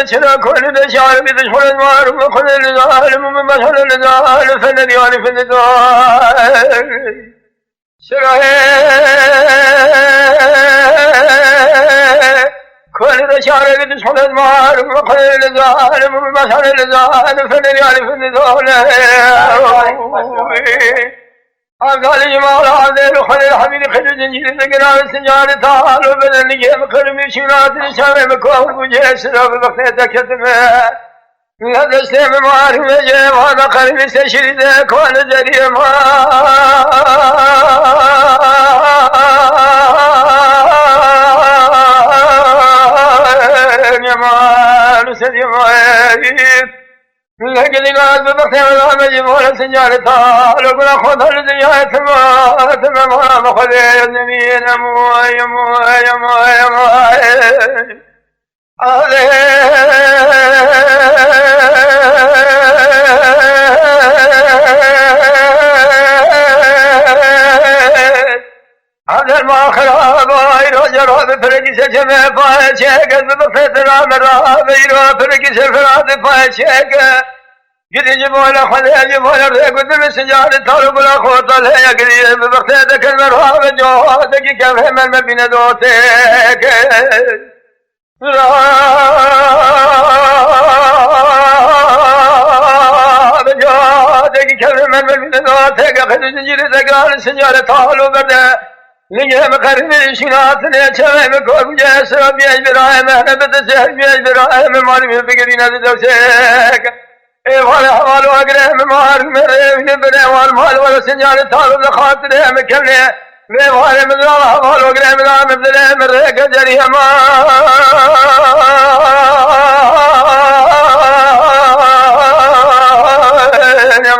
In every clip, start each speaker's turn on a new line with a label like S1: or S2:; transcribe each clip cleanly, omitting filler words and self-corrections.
S1: چرا کل دشار بیدش خود مار و خود الظالم و ممثل الظالم فندیان فندیان چرا کل دشار بیدش خود مار و خود الظالم و ممثل الظالم فندیان فندیان أفضل جمال عبد خل الحبيب خل الزنجير ذكرى السجار تعال وبدن يم خرم شنات الشام مكون وجه سراب بختك كتمه هذا السلام مار وجه وهذا قلب سشرد كون زري ما جمال سجمال لكن قال ببختي ولا مجموعة سجارة تعال وقل خذ الدنيا ثم ما خذ النبي يمو هذا ما خراب ايرو جراد فرقي سجمه فاشك ببختي رام راب ايرو فرقي سفراد فاشك جدي جمال خلي جمال رقد السجار طالب لا خط له يقري ببختي ذاك المرهاب جوادك كيف من بين دوتك جوادك كيف من بين دوتك خذ زنجير ذاك السجار طالب برده ليه مقرن شنات نشوي مكوب جسر بيجبراهم أنا بتسهل بيجبراهم ماري بيجرينا دوسك ولا حوالو أقرهم مار مريم بره والمال ولا سنجار طالب لخاطره مكمله ولا من الله حوالو أقرهم لا مبدله مرة كجري ما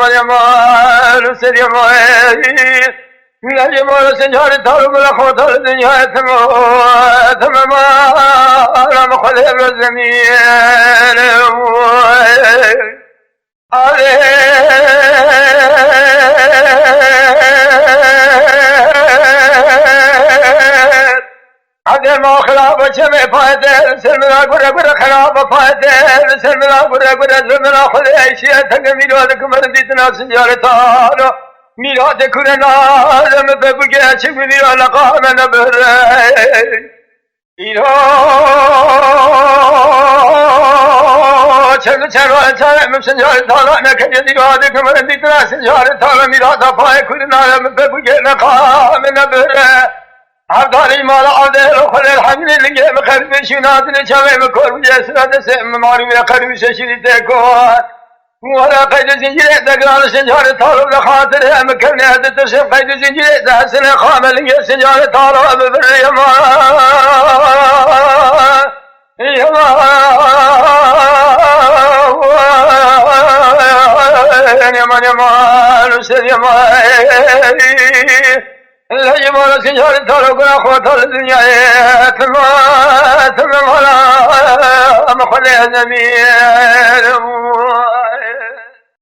S1: يا مال سريع لا جمال سنجار طالب لخاطر الدنيا ثم ما رم خلف الزمين عدل ما خلاب شمع فاتل سلمنا قرى خلاب فاتل سلمنا قرى سلمنا خذ أشياء تقميل ولكم رديتنا سنجار طالب میراد کنه نازم بگو که چه میرا لقام نبره ایران چرا مسنجار تالا نکنه دیواد کمر دیتنا سنجار تالا میراد پای کنه نازم بگو که لقام نبره عبدالي مال عبدالله خل الحمد لله مخرب شنات نشامي مكور جسرات سم ماري من قلب ششريتكون ولا قيد زنجير دقال سنجار طالب لخاطر مكان هذا تسب قيد زنجير ذا سنة خامل سنجار طالب بالريما يما نسد يما لا يما سنجار طالب لخاطر الدنيا ثم ولا مخلي النبي